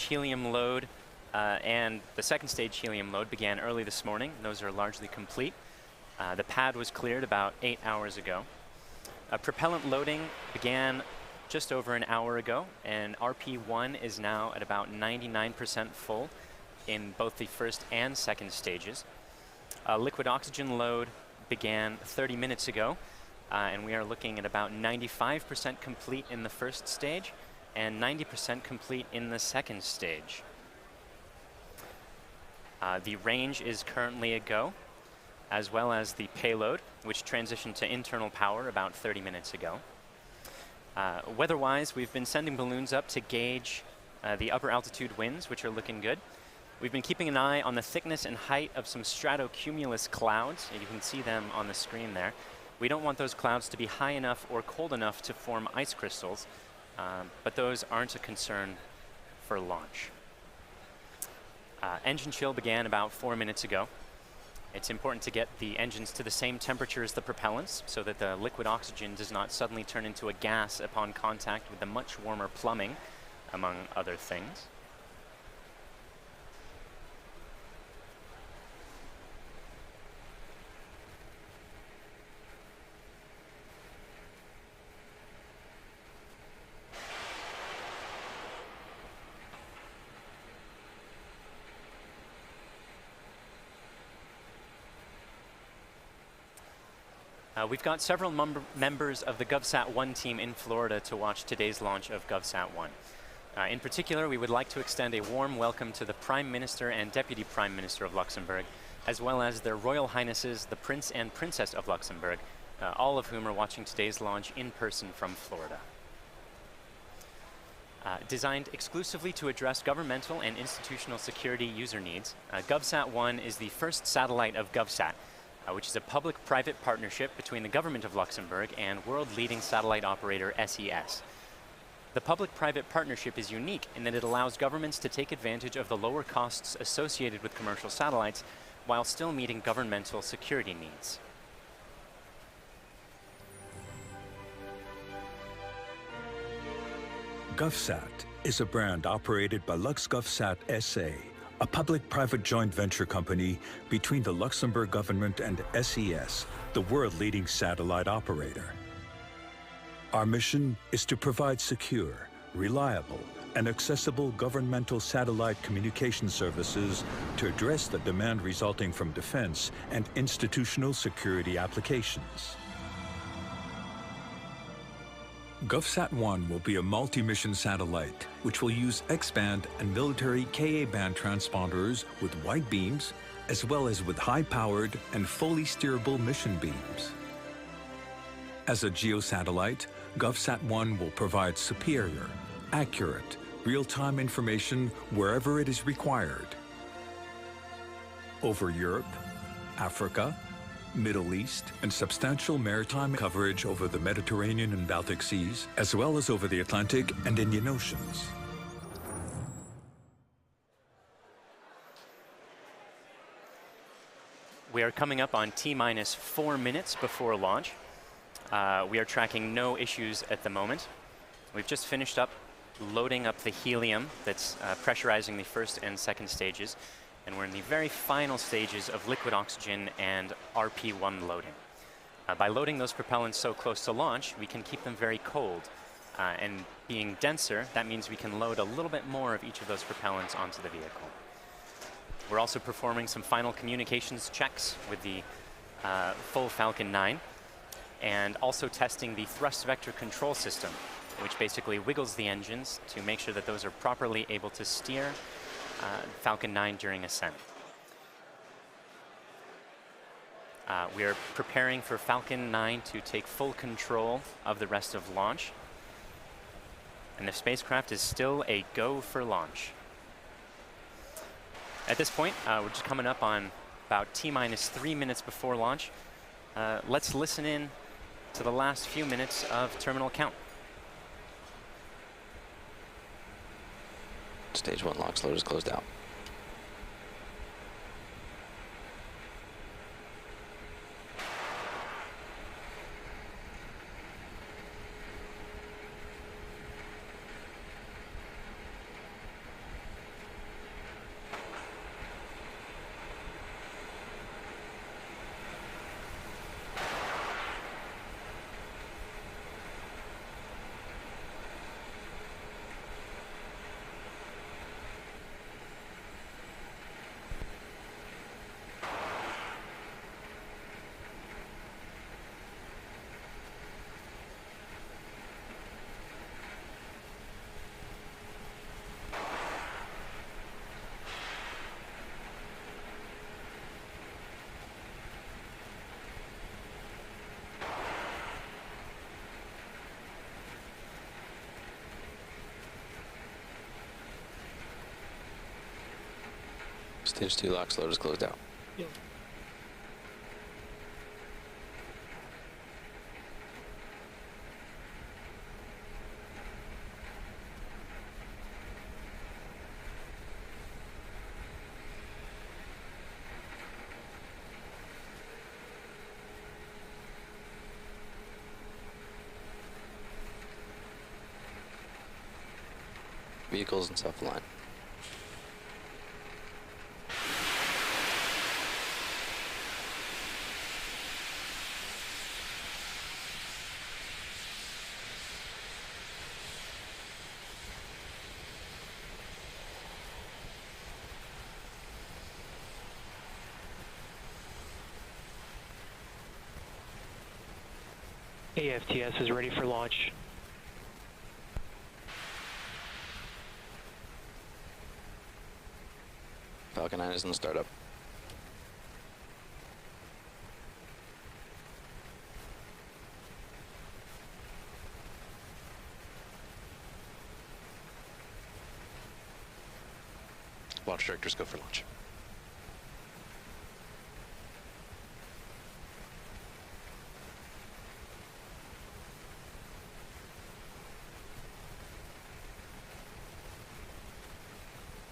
helium load and the second stage helium load began early this morning. Those are largely complete. The pad was cleared about 8 hours ago. Propellant loading began just over an hour ago, and RP1 is now at about 99% full in both the first and second stages. Liquid oxygen load began 30 minutes ago, and we are looking at about 95% complete in the first stage and 90% complete in the second stage. The range is currently a go, as well as the payload, which transitioned to internal power about 30 minutes ago. Weather-wise, we've been sending balloons up to gauge the upper altitude winds, which are looking good. We've been keeping an eye on the thickness and height of some stratocumulus clouds. You can see them on the screen there. We don't want those clouds to be high enough or cold enough to form ice crystals, but those aren't a concern for launch. Engine chill began about 4 minutes ago. It's important to get the engines to the same temperature as the propellants so that the liquid oxygen does not suddenly turn into a gas upon contact with the much warmer plumbing, among other things. We've got several members of the GovSat-1 team in Florida to watch today's launch of GovSat-1. In particular, we would like to extend a warm welcome to the Prime Minister and Deputy Prime Minister of Luxembourg, as well as their Royal Highnesses, the Prince and Princess of Luxembourg, all of whom are watching today's launch in person from Florida. Designed exclusively to address governmental and institutional security user needs, GovSat-1 is the first satellite of GovSat, which is a public-private partnership between the government of Luxembourg and world-leading satellite operator SES. The public-private partnership is unique in that it allows governments to take advantage of the lower costs associated with commercial satellites while still meeting governmental security needs. GovSat is a brand operated by LuxGovSat SA, a public-private joint venture company between the Luxembourg government and SES, the world-leading satellite operator. Our mission is to provide secure, reliable, and accessible governmental satellite communication services to address the demand resulting from defense and institutional security applications. GovSat-1 will be a multi-mission satellite, which will use X-band and military Ka-band transponders with wide beams, as well as with high-powered and fully steerable mission beams. As a geosatellite, GovSat-1 will provide superior, accurate, real-time information wherever it is required. Over Europe, Africa, Middle East, and substantial maritime coverage over the Mediterranean and Baltic Seas, as well as over the Atlantic and Indian Oceans. We are coming up on T-minus 4 minutes before launch. We are tracking no issues at the moment. We've just finished up loading up the helium that's pressurizing the first and second stages, and we're in the very final stages of liquid oxygen and RP1 loading. By loading those propellants so close to launch, we can keep them very cold. And being denser, that means we can load a little bit more of each of those propellants onto the vehicle. We're also performing some final communications checks with the full Falcon 9, and also testing the thrust vector control system, which basically wiggles the engines to make sure that those are properly able to steer Falcon 9 during ascent. We are preparing for Falcon 9 to take full control of the rest of launch, and the spacecraft is still a go for launch. At this point, we're just coming up on about T-minus 3 minutes before launch. Let's listen in to the last few minutes of terminal count. Stage 1 LOX load is closed out. Stage 2 LOX load is closed out. Yep. Vehicles in self-align. AFTS is ready for launch. Falcon 9 is in the startup. Launch directors go for launch.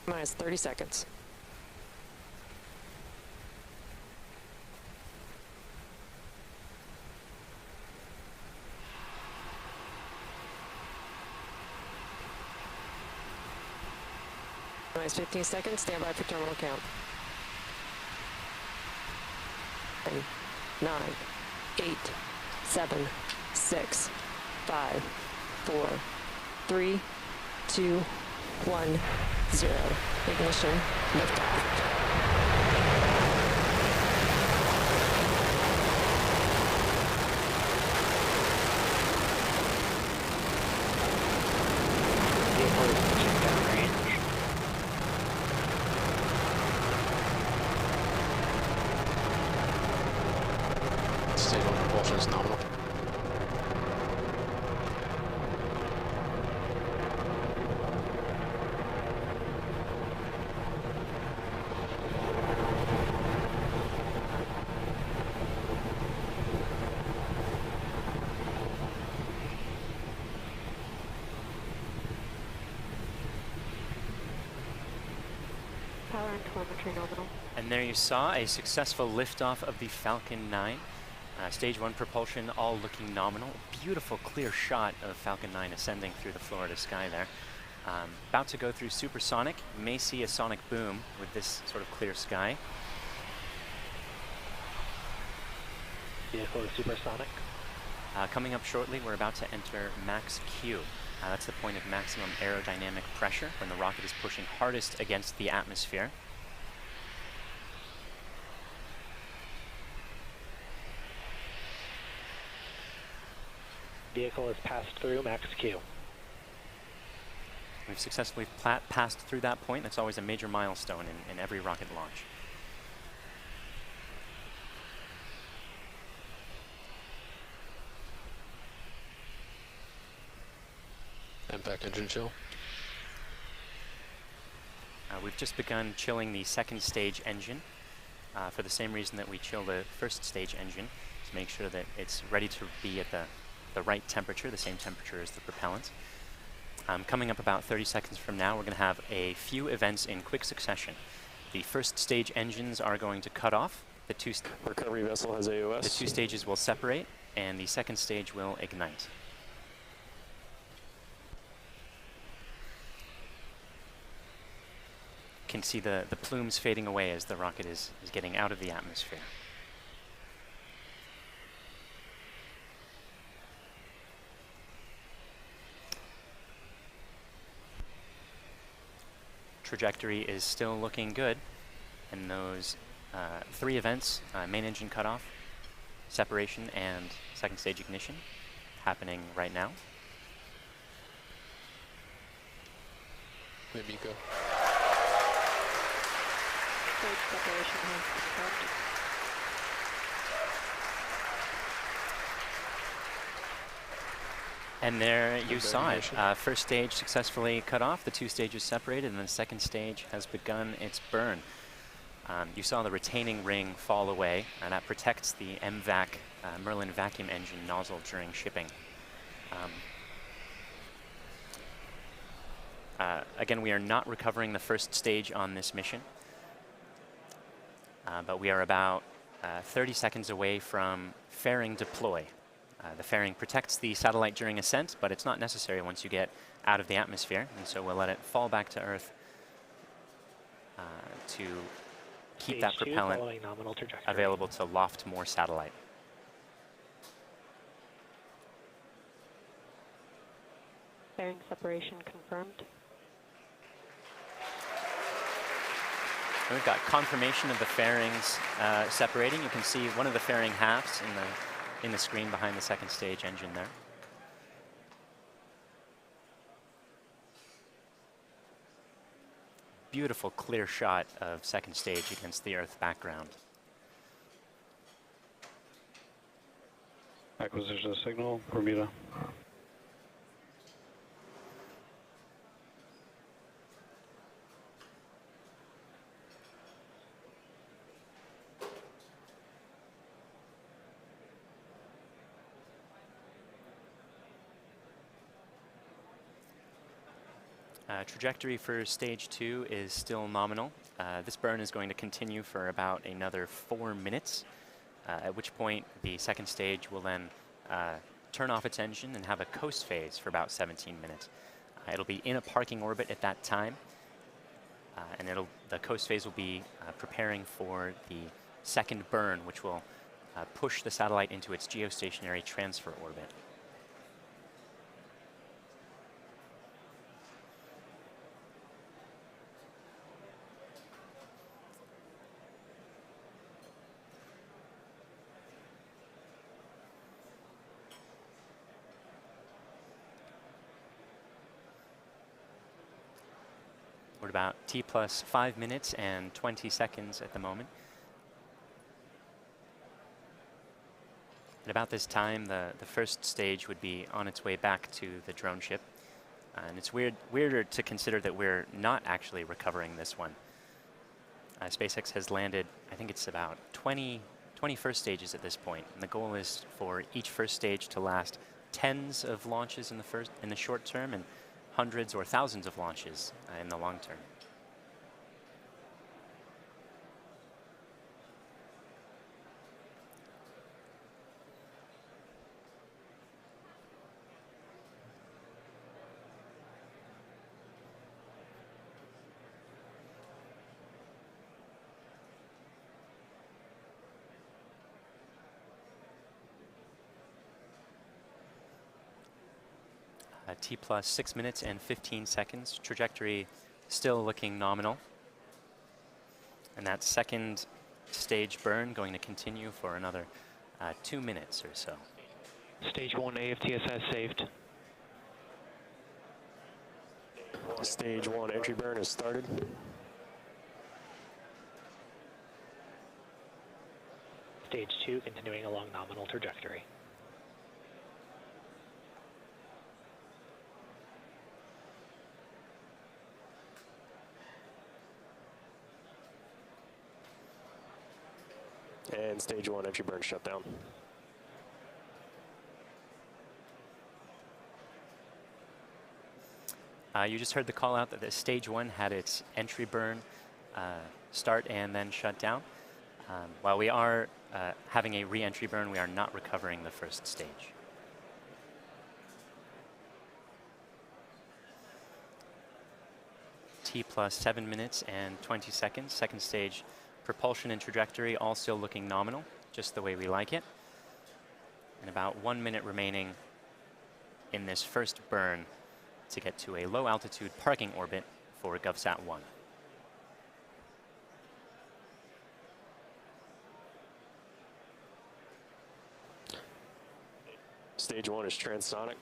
Minus 30 seconds. Minus 15 seconds, stand by for terminal count. 10, 9, 8, 7, 6, 5, 4, 3, 2, 1, 0. Ignition, liftoff. Stage 1 propulsion is nominal. Power and telemetry nominal. And there you saw a successful liftoff of the Falcon 9. Stage 1 propulsion all looking nominal. Beautiful clear shot of Falcon 9 ascending through the Florida sky there. About to go through supersonic. You may see a sonic boom with this sort of clear sky. Vehicle is supersonic. Coming up shortly, we're about to enter max Q. That's the point of maximum aerodynamic pressure when the rocket is pushing hardest against the atmosphere. Vehicle has passed through max Q. We've successfully passed through that point. That's always a major milestone in every rocket launch. MPAC engine chill. We've just begun chilling the second stage engine for the same reason that we chill the first stage engine, to make sure that it's ready to be at the right temperature, the same temperature as the propellant. Coming up about 30 seconds from now, we're going to have a few events in quick succession. The first stage engines are going to cut off. The Recovery vessel has AOS. The two stages will separate, and the second stage will ignite. You can see the plumes fading away as the rocket is getting out of the atmosphere. Trajectory is still looking good, and those three events, main engine cutoff, separation, and second stage ignition, happening right now. Maybe go. Stage separation has confirmed. And there you saw it. First stage successfully cut off, the two stages separated, and the second stage has begun its burn. You saw the retaining ring fall away, and that protects the MVAC Merlin vacuum engine nozzle during shipping. Again, we are not recovering the first stage on this mission, but we are about 30 seconds away from fairing deploy. The fairing protects the satellite during ascent, but it's not necessary once you get out of the atmosphere, and so we'll let it fall back to Earth to keep that propellant available to loft more satellite. Fairing separation confirmed. And we've got confirmation of the fairings separating. You can see one of the fairing halves in the screen behind the second stage engine there. Beautiful clear shot of second stage against the Earth background. Acquisition of signal, Bermuda. Trajectory for stage 2 is still nominal. This burn is going to continue for about another 4 minutes, at which point the second stage will then turn off its engine and have a coast phase for about 17 minutes. It'll be in a parking orbit at that time, and the coast phase will be preparing for the second burn, which will push the satellite into its geostationary transfer orbit. We're about T plus 5 minutes and 20 seconds at the moment. At about this time, the first stage would be on its way back to the drone ship. And it's weirder to consider that we're not actually recovering this one. SpaceX has landed, I think it's about 20 first stages at this point. And the goal is for each first stage to last tens of launches in the short term and hundreds or thousands of launches in the long term. T plus 6 minutes and 15 seconds. Trajectory still looking nominal. And that second stage burn going to continue for another 2 minutes or so. Stage 1 AFTSS saved. Stage 1 entry burn has started. Stage 2 continuing along nominal trajectory. And stage 1 entry burn shut down. You just heard the call out that the stage 1 had its entry burn start and then shut down. While we are having a re-entry burn, we are not recovering the first stage. T plus 7 minutes and 20 seconds. Second stage propulsion and trajectory all still looking nominal, just the way we like it. And about 1 minute remaining in this first burn to get to a low altitude parking orbit for GovSat-1. Stage 1 is transonic.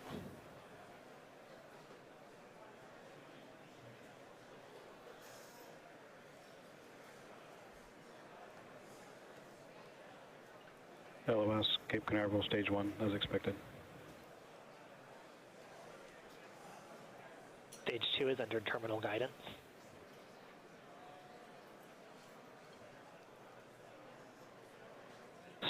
LOS, Cape Canaveral, stage 1, as expected. Stage 2 is under terminal guidance.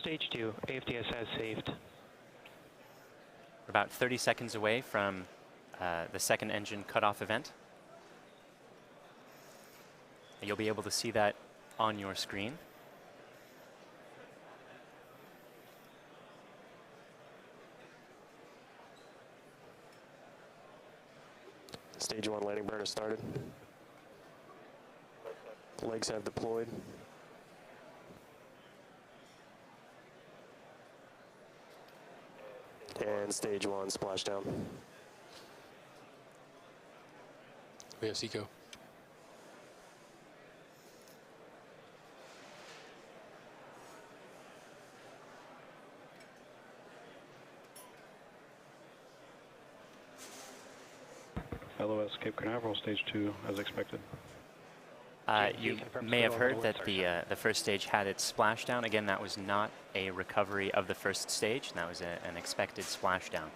Stage 2, AFTS has saved. We're about 30 seconds away from the second engine cutoff event. You'll be able to see that on your screen. Stage 1 landing burn has started. Legs have deployed. And stage 1 splashdown. We have Seco. LOS Cape Canaveral, stage 2, as expected. You may have heard that the first stage had its splashdown. Again, that was not a recovery of the first stage. That was an expected splashdown.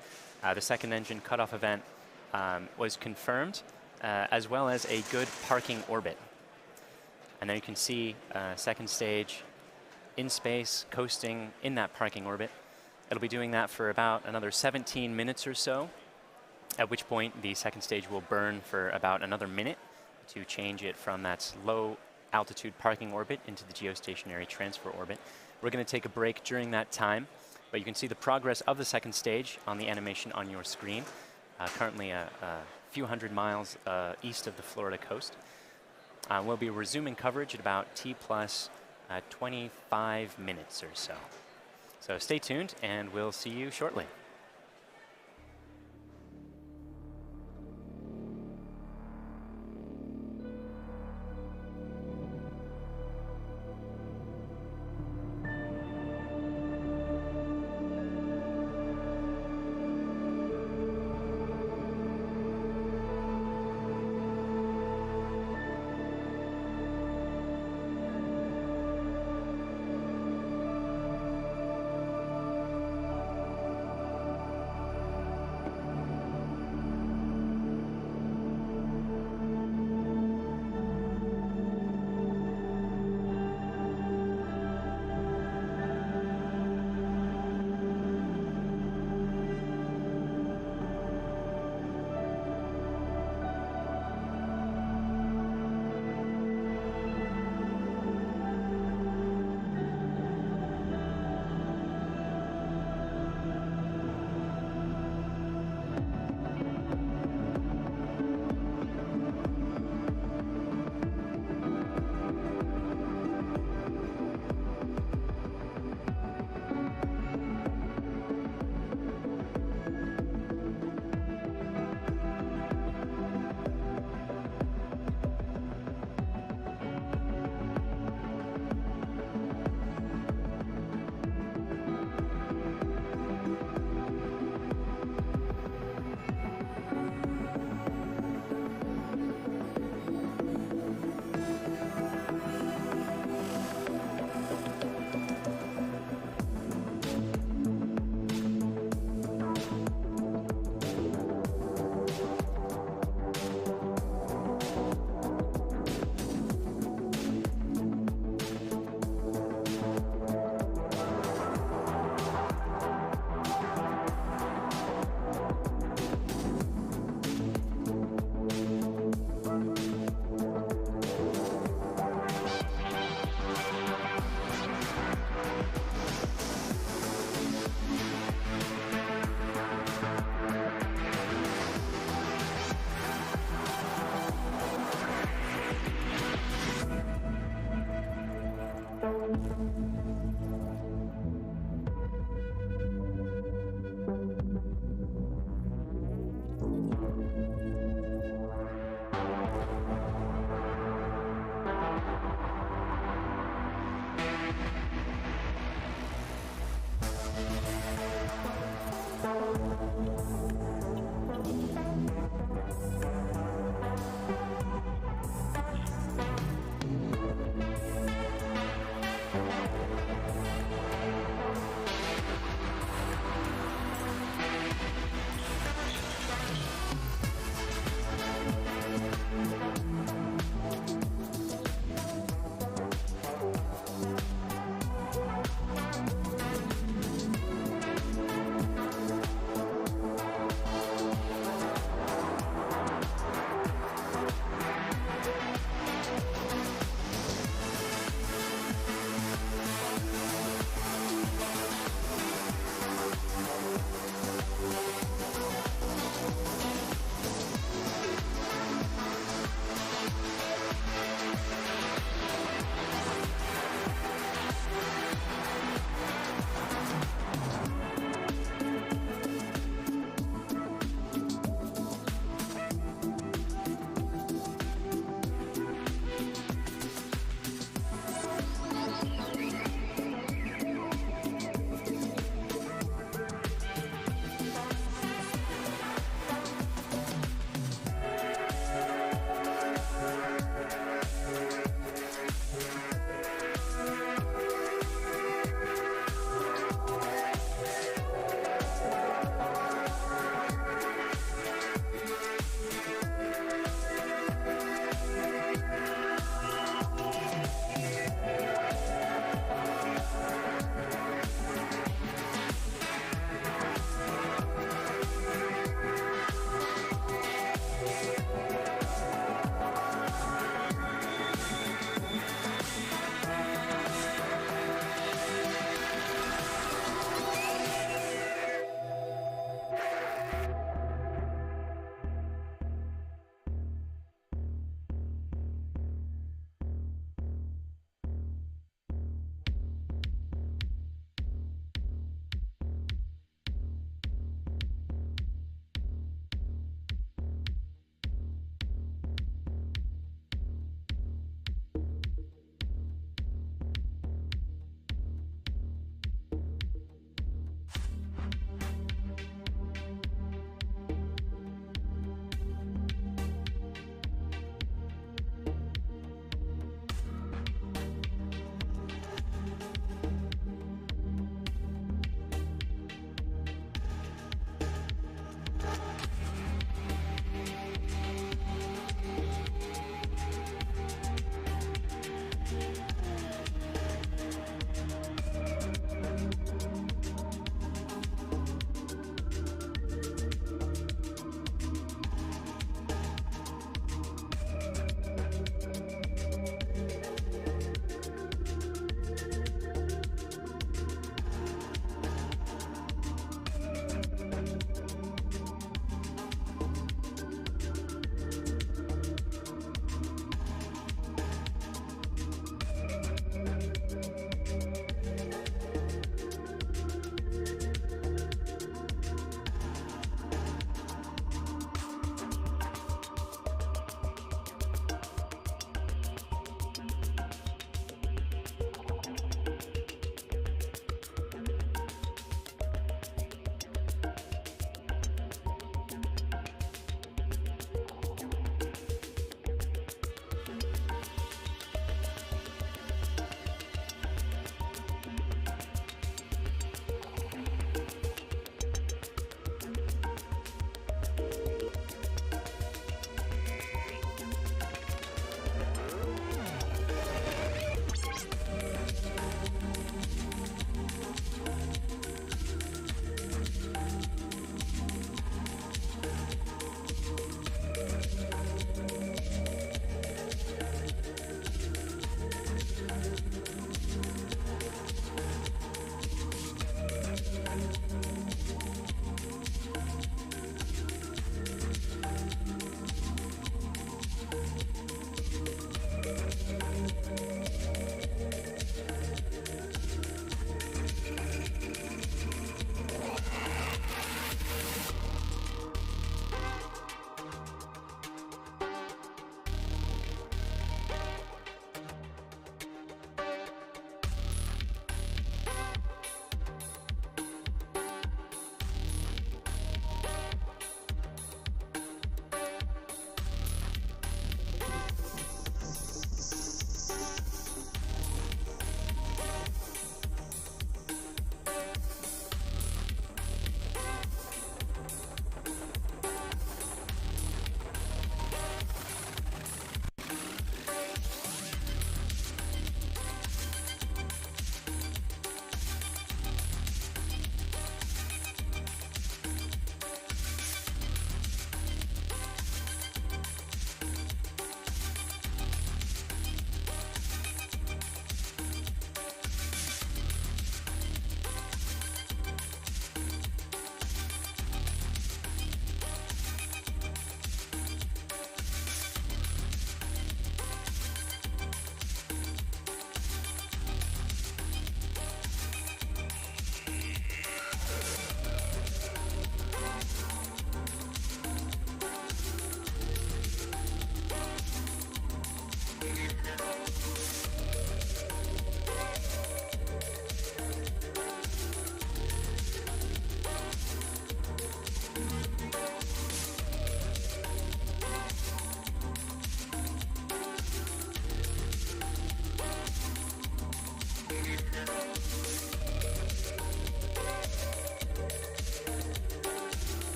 The second engine cutoff event was confirmed, as well as a good parking orbit. And there you can see second stage in space, coasting in that parking orbit. It'll be doing that for about another 17 minutes or so, at which point the second stage will burn for about another minute to change it from that low altitude parking orbit into the geostationary transfer orbit. We're going to take a break during that time, but you can see the progress of the second stage on the animation on your screen. Currently a few hundred miles east of the Florida coast. We'll be resuming coverage at about T plus 25 minutes or so. So stay tuned and we'll see you shortly.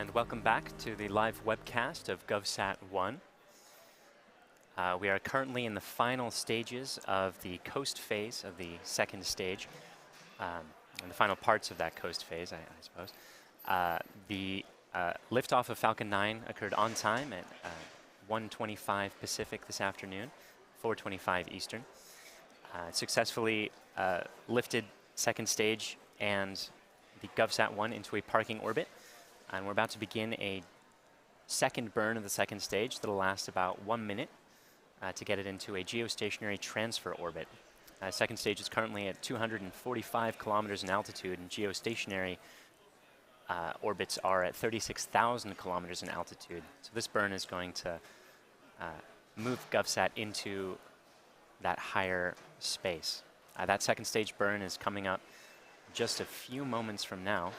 And welcome back to the live webcast of GovSat-1. We are currently in the final stages of the coast phase of the second stage, and the final parts of that coast phase, I suppose. The liftoff of Falcon 9 occurred on time at 1:25 Pacific this afternoon, 4:25 Eastern. Successfully lifted second stage and the GovSat-1 into a parking orbit. And we're about to begin a second burn of the second stage that'll last about 1 minute to get it into a geostationary transfer orbit. Second stage is currently at 245 kilometers in altitude, and geostationary orbits are at 36,000 kilometers in altitude. So this burn is going to move GovSat into that higher space. That second stage burn is coming up just a few moments from now.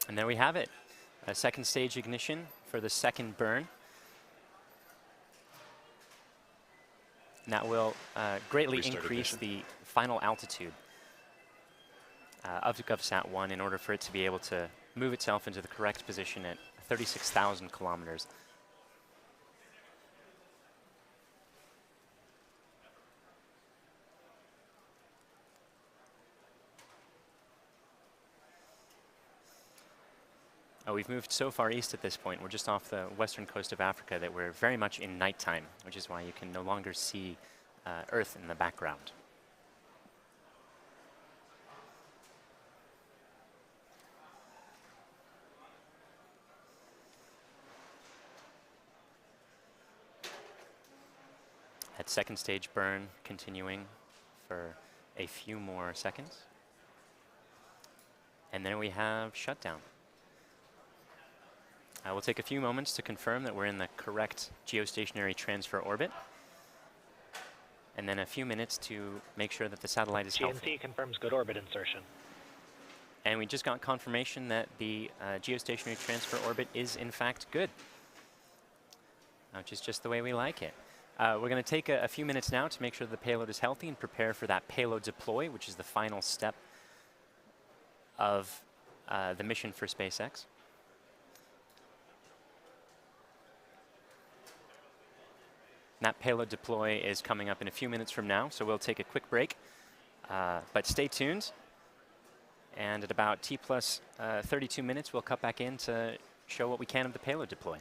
And there we have it, a second stage ignition for the second burn. And that will greatly increase the final altitude of the GovSat-1 in order for it to be able to move itself into the correct position at 36,000 kilometers. We've moved so far east at this point, we're just off the western coast of Africa, that we're very much in nighttime, which is why you can no longer see Earth in the background. That second stage burn continuing for a few more seconds. And then we have shutdown. We'll take a few moments to confirm that we're in the correct geostationary transfer orbit. And then a few minutes to make sure that the satellite is healthy. GNC confirms good orbit insertion. And we just got confirmation that the geostationary transfer orbit is in fact good, which is just the way we like it. We're going to take a few minutes now to make sure the payload is healthy and prepare for that payload deploy, which is the final step of the mission for SpaceX. That payload deploy is coming up in a few minutes from now, so we'll take a quick break. But stay tuned. And at about T plus 32 minutes, we'll cut back in to show what we can of the payload deploy.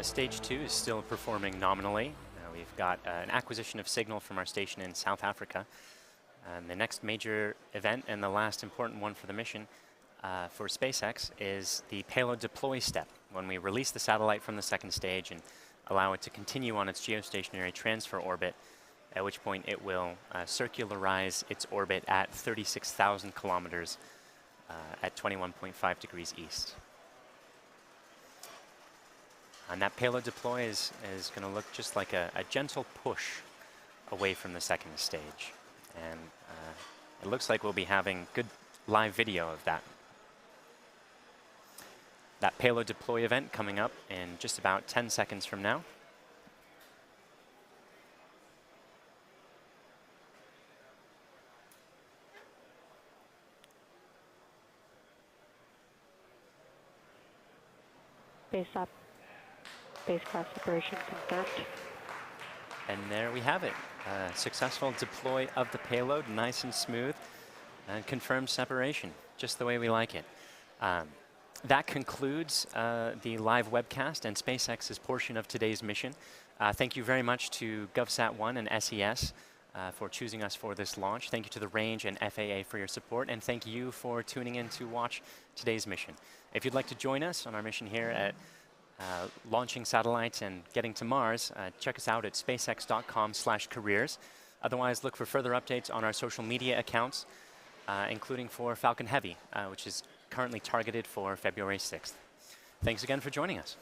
Stage 2 is still performing nominally. We've got an acquisition of signal from our station in South Africa. The next major event and the last important one for the mission for SpaceX is the payload deploy step, when we release the satellite from the second stage and allow it to continue on its geostationary transfer orbit, at which point it will circularize its orbit at 36,000 kilometers at 21.5 degrees east. And that payload deploy is going to look just like a gentle push away from the second stage. And it looks like we'll be having good live video of that. That payload deploy event coming up in just about 10 seconds from now. Base up. Spacecraft separation confirmed. And there we have it. Successful deploy of the payload, nice and smooth, and confirmed separation, just the way we like it. That concludes the live webcast and SpaceX's portion of today's mission. Thank you very much to GovSat-1 and SES for choosing us for this launch. Thank you to the Range and FAA for your support, and thank you for tuning in to watch today's mission. If you'd like to join us on our mission here at launching satellites and getting to Mars, check us out at spacex.com/careers. Otherwise, look for further updates on our social media accounts, including for Falcon Heavy, which is currently targeted for February 6th. Thanks again for joining us.